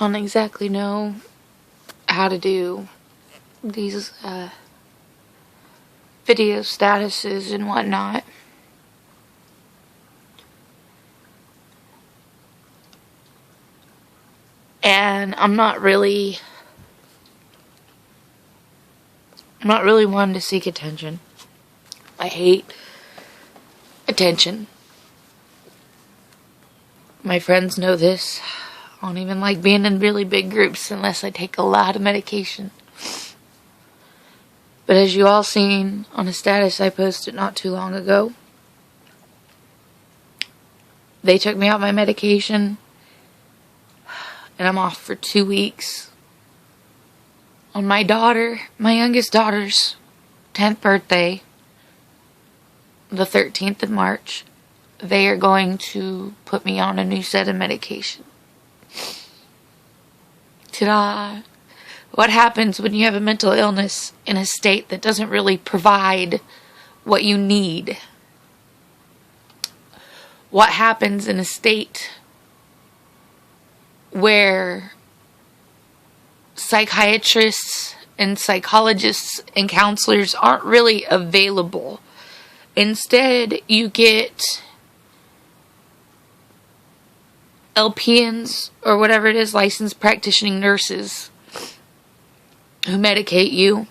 don't exactly know how to do these video statuses and whatnot. And I'm not really one to seek attention. I hate attention. My friends know this. I don't even like being in really big groups unless I take a lot of medication. But as you all seen on a status I posted not too long ago, they took me out my medication and I'm off for 2 weeks. On my youngest daughter's 10th birthday, the 13th of March, they are going to put me on a new set of medication. Ta-da! What happens when you have a mental illness in a state that doesn't really provide what you need? What happens in a state where psychiatrists and psychologists and counselors aren't really available? Instead, you get LPNs, or whatever it is, licensed practicing nurses, who medicate you.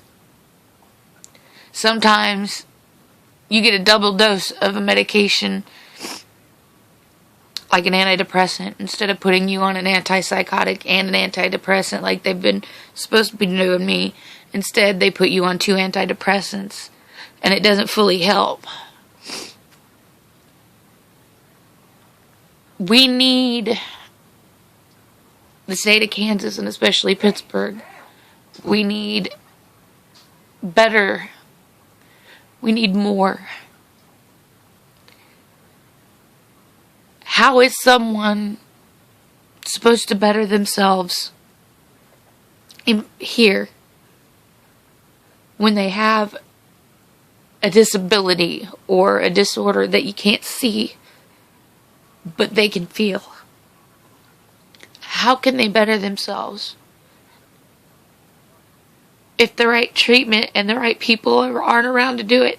Sometimes you get a double dose of a medication, like an antidepressant, instead of putting you on an antipsychotic and an antidepressant like they've been supposed to be doing me. Instead, they put you on 2 antidepressants, and it doesn't fully help. We need the state of Kansas, and especially Pittsburgh. We need better. We need more. How is someone supposed to better themselves here when they have a disability or a disorder that you can't see, but they can feel? How can they better themselves if the right treatment and the right people aren't around to do it?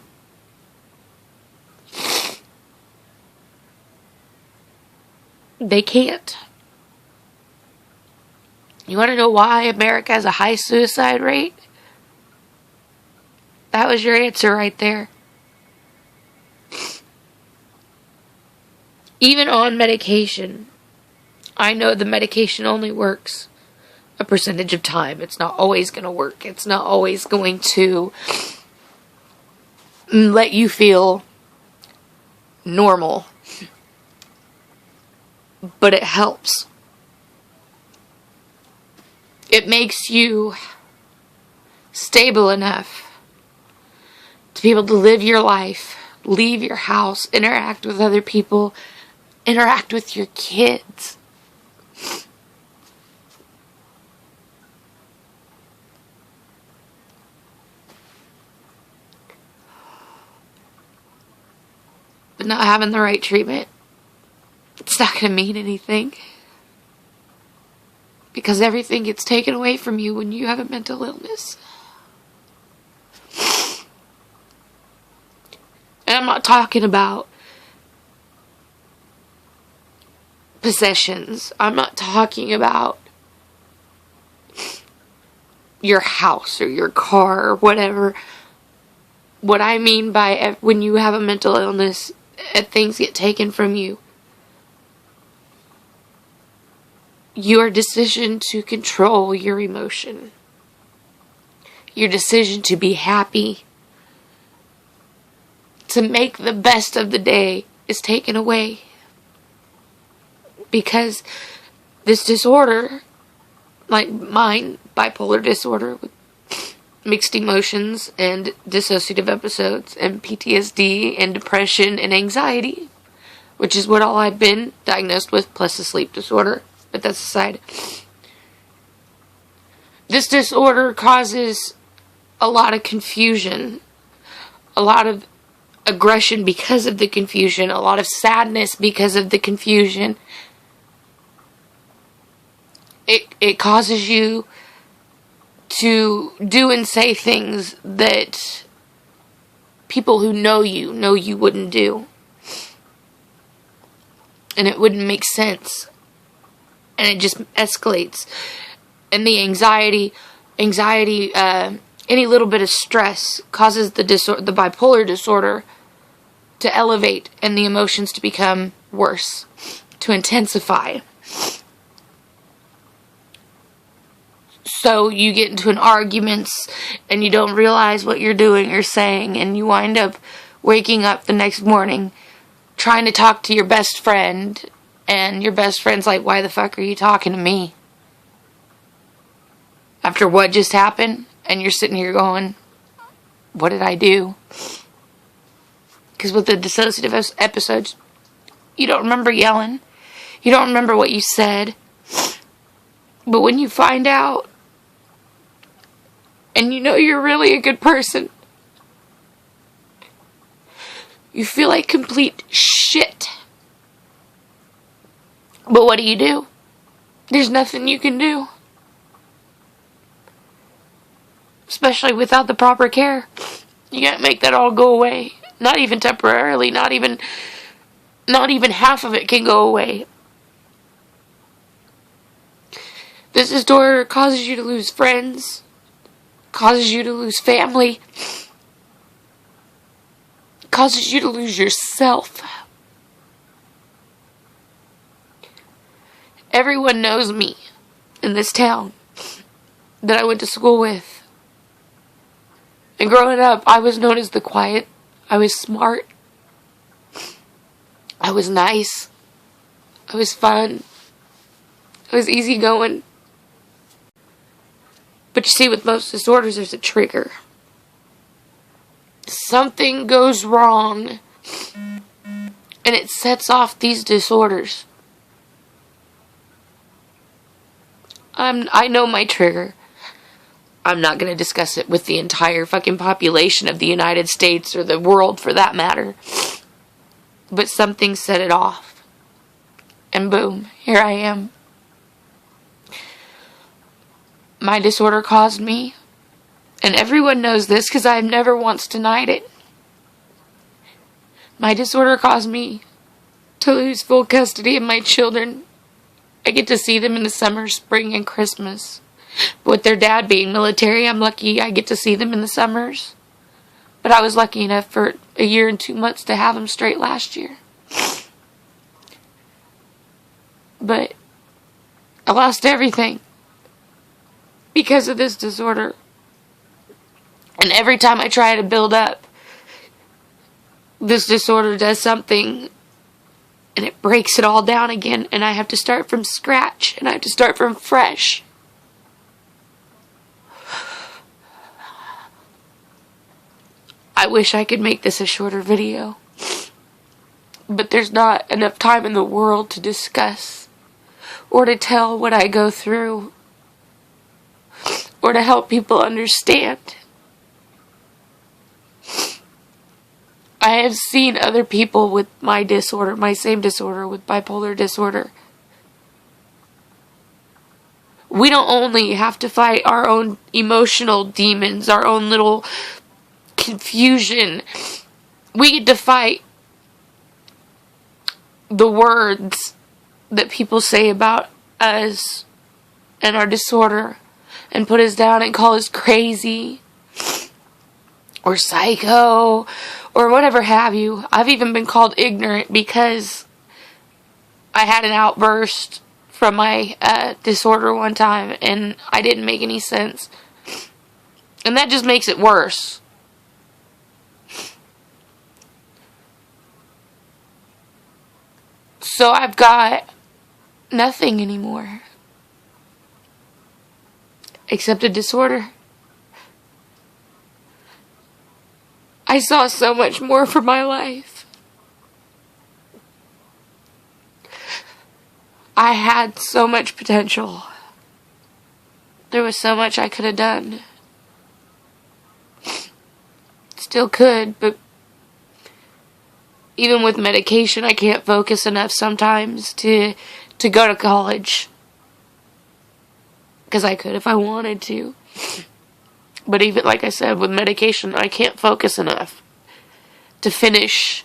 They can't. You want to know why America has a high suicide rate? That was your answer right there. Even on medication, I know the medication only works a percentage of time. It's not always going to work. It's not always going to let you feel normal. But it helps. It makes you stable enough to be able to live your life, leave your house, interact with other people, interact with your kids. But not having the right treatment, it's not going to mean anything. Because everything gets taken away from you when you have a mental illness. And I'm not talking about possessions. I'm not talking about your house or your car or whatever. What I mean by when you have a mental illness and things get taken from you, your decision to control your emotion, your decision to be happy, to make the best of the day is taken away. Because this disorder, like mine, bipolar disorder with mixed emotions and dissociative episodes and PTSD and depression and anxiety, which is what all I've been diagnosed with, plus a sleep disorder. But that's aside. This disorder causes a lot of confusion, a lot of aggression because of the confusion, a lot of sadness because of the confusion. it causes you to do and say things that people who know you wouldn't do. And it wouldn't make sense. And it just escalates. And the anxiety, any little bit of stress causes the bipolar disorder to elevate and the emotions to become worse, to intensify. So you get into an argument and you don't realize what you're doing or saying, and you wind up waking up the next morning trying to talk to your best friend, and your best friend's like, why the fuck are you talking to me? After what just happened, and you're sitting here going, what did I do? Because with the dissociative episodes, you don't remember yelling. You don't remember what you said. But when you find out, and you know you're really a good person, you feel like complete shit. But what do? There's nothing you can do. Especially without the proper care. You can't make that all go away. Not even temporarily. Not even half of it can go away. This disorder causes you to lose friends. Causes you to lose family. Causes you to lose yourself. Everyone knows me in this town that I went to school with. And growing up, I was known as the quiet. I was smart. I was nice. I was fun. I was easygoing. But you see, with most disorders, there's a trigger. Something goes wrong, and it sets off these disorders. I know my trigger. I'm not going to discuss it with the entire fucking population of the United States or the world for that matter. But something set it off. And boom, here I am. My disorder caused me, and everyone knows this because I've never once denied it. My disorder caused me to lose full custody of my children. I get to see them in the summer, spring, and Christmas. With their dad being military, I'm lucky I get to see them in the summers. But I was lucky enough for a year and 2 months to have them straight last year. But I lost everything because of this disorder. And every time I try to build up, this disorder does something and it breaks it all down again, and I have to start from scratch, and I have to start from fresh. I wish I could make this a shorter video, but there's not enough time in the world to discuss or to tell what I go through or to help people understand. I have seen other people with my disorder, my same disorder, with bipolar disorder. We don't only have to fight our own emotional demons, our own little confusion. We get to fight the words that people say about us and our disorder and put us down and call us crazy or psycho or whatever have you. I've even been called ignorant because I had an outburst from my disorder one time and I didn't make any sense. And that just makes it worse. So I've got nothing anymore except a disorder. I saw so much more for my life. I had so much potential. There was so much I could have done. Still could, but even with medication, I can't focus enough sometimes to go to college. because I could if I wanted to. But even, like I said, with medication, I can't focus enough to finish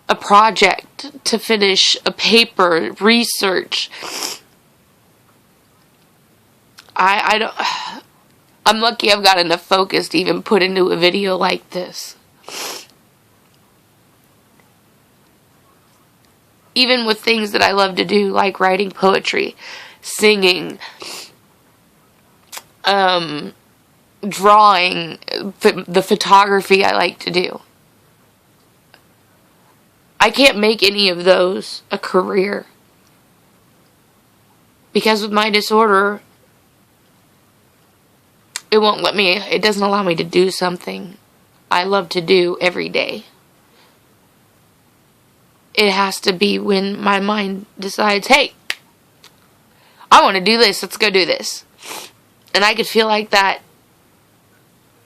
a project, to finish a paper, research. I'm lucky I've got enough focus to even put into a video like this. Even with things that I love to do, like writing poetry, singing, drawing, the photography I like to do. I can't make any of those a career. Because with my disorder, it doesn't allow me to do something I love to do every day. It has to be when my mind decides, hey, I want to do this, let's go do this. And I could feel like that.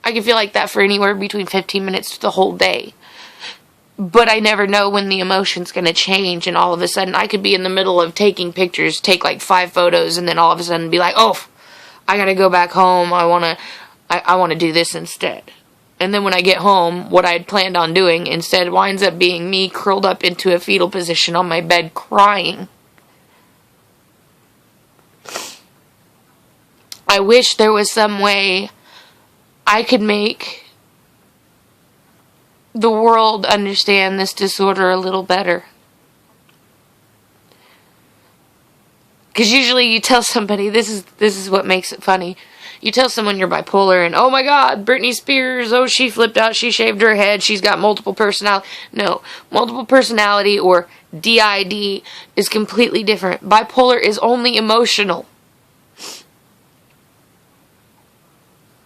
I could feel like that for anywhere between 15 minutes to the whole day. But I never know when the emotion's going to change, and all of a sudden I could be in the middle of taking pictures, take like 5 photos, and then all of a sudden be like, oh, I got to go back home, I want to do this instead. And then when I get home, what I had planned on doing instead winds up being me curled up into a fetal position on my bed crying. I wish there was some way I could make the world understand this disorder a little better. Because usually you tell somebody, this is what makes it funny. You tell someone you're bipolar and, oh my God, Britney Spears, oh, she flipped out, she shaved her head, she's got multiple personality. No, multiple personality, or DID, is completely different. Bipolar is only emotional.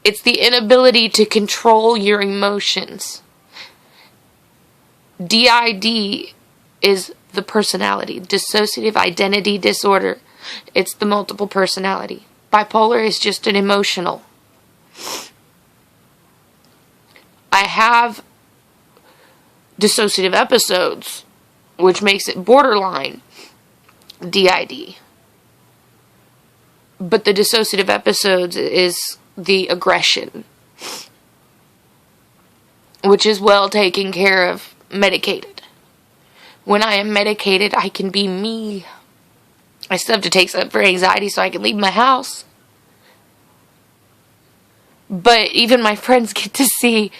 It's the inability to control your emotions. DID is the personality, dissociative identity disorder. It's the multiple personality. Bipolar is just an emotional. I have dissociative episodes, which makes it borderline DID. But the dissociative episodes is the aggression, which is well taken care of, medicated. When I am medicated, I can be me. I still have to take some for anxiety so I can leave my house. But even my friends get to see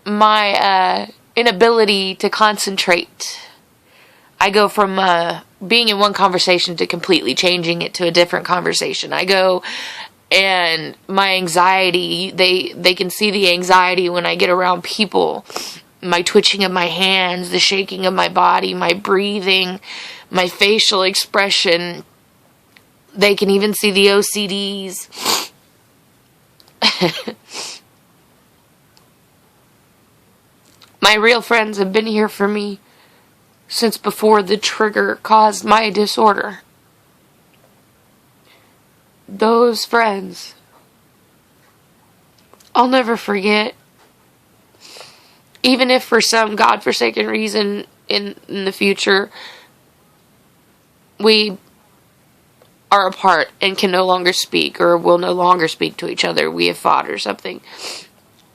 my inability to concentrate. I go from being in one conversation to completely changing it to a different conversation. I go, and my anxiety, they can see the anxiety when I get around people. My twitching of my hands, the shaking of my body, my breathing, my facial expression. They can even see the OCDs. My real friends have been here for me since before the trigger caused my disorder. Those friends, I'll never forget. Even if for some godforsaken reason in the future we are apart and can no longer speak, or will no longer speak to each other, we have fought or something,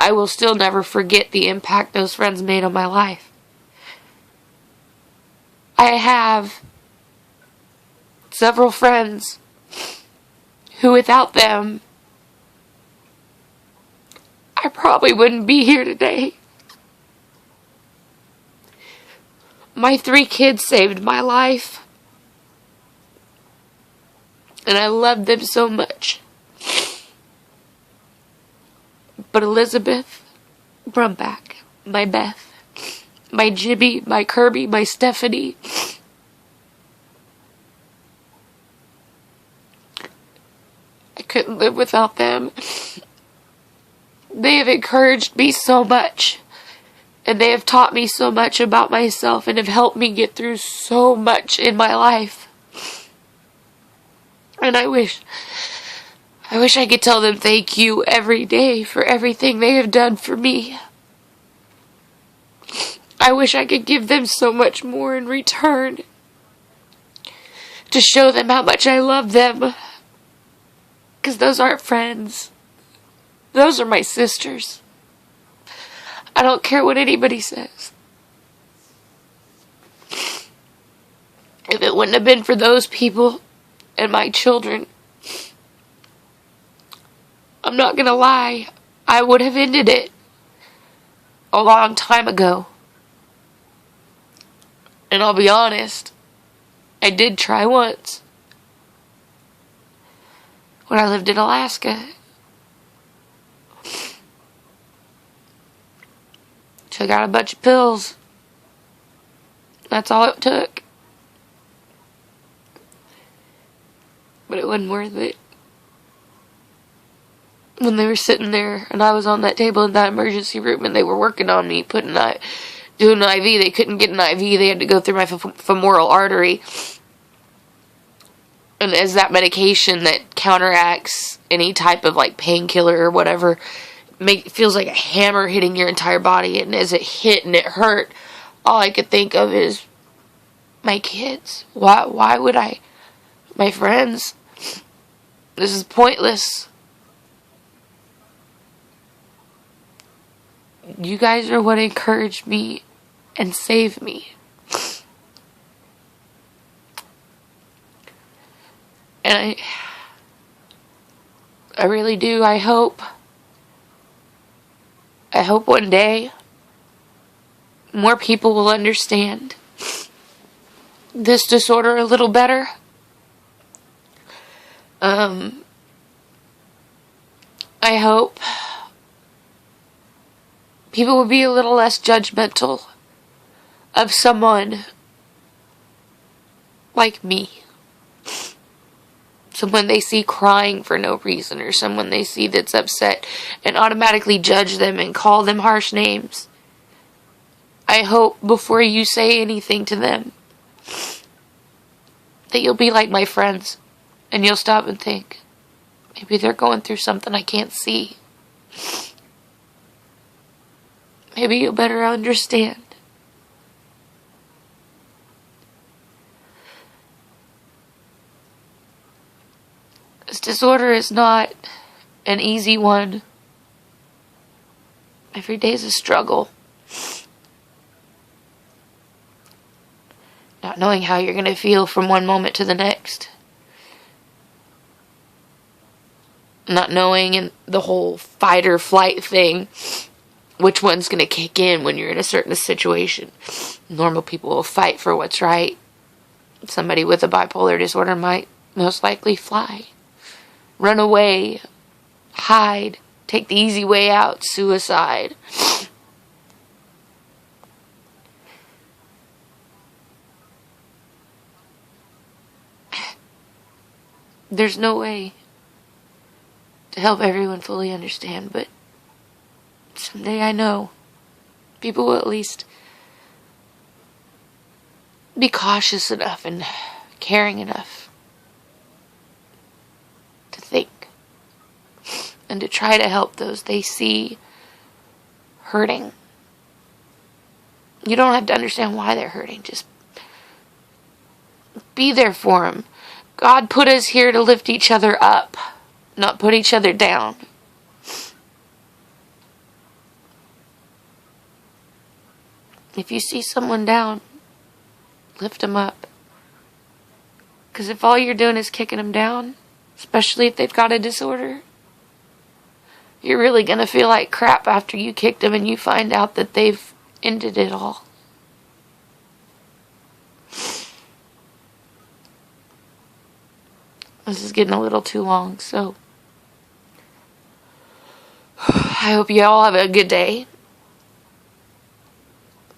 I will still never forget the impact those friends made on my life. I have several friends who, without them, I probably wouldn't be here today. My 3 kids saved my life. And I love them so much. But Elizabeth, Brumback, my Beth, my Jibby, my Kirby, my Stephanie, I couldn't live without them. They have encouraged me so much. And they have taught me so much about myself and have helped me get through so much in my life. And I wish I could tell them thank you every day for everything they have done for me. I wish I could give them so much more in return, to show them how much I love them. Because those aren't friends. Those are my sisters. I don't care what anybody says. If it wouldn't have been for those people and my children, I'm not gonna lie, I would have ended it a long time ago. And I'll be honest, I did try once. When I lived in Alaska. Took out a bunch of pills. That's all it took. But it wasn't worth it. When they were sitting there and I was on that table in that emergency room and they were working on me, doing an IV, they couldn't get an IV, they had to go through my femoral artery. And as that medication that counteracts any type of like painkiller or whatever, feels like a hammer hitting your entire body, and as it hit and it hurt, all I could think of is my kids. Why would I? My friends. This is pointless. You guys are what encouraged me and saved me. And I really do. I hope one day more people will understand this disorder a little better. I hope people will be a little less judgmental of someone like me. Someone they see crying for no reason, or someone they see that's upset, and automatically judge them and call them harsh names. I hope before you say anything to them that you'll be like my friends and you'll stop and think, maybe they're going through something I can't see. Maybe you'll better understand. This disorder is not an easy one. Every day is a struggle. Not knowing how you're going to feel from one moment to the next. Not knowing in the whole fight or flight thing, which one's going to kick in when you're in a certain situation. Normal people will fight for what's right. Somebody with a bipolar disorder might most likely fly. Run away, hide, take the easy way out, suicide. There's no way to help everyone fully understand, but someday I know people will at least be cautious enough and caring enough to think and to try to help those they see hurting. You don't have to understand why they're hurting. Just be there for them. God put us here to lift each other up, not put each other down. If you see someone down, lift them up. Because if all you're doing is kicking them down, especially if they've got a disorder, you're really going to feel like crap after you kicked them and you find out that they've ended it all. This is getting a little too long, so I hope you all have a good day.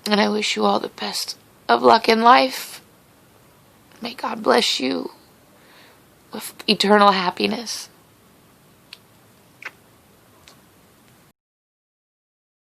And I wish you all the best of luck in life. May God bless you with eternal happiness.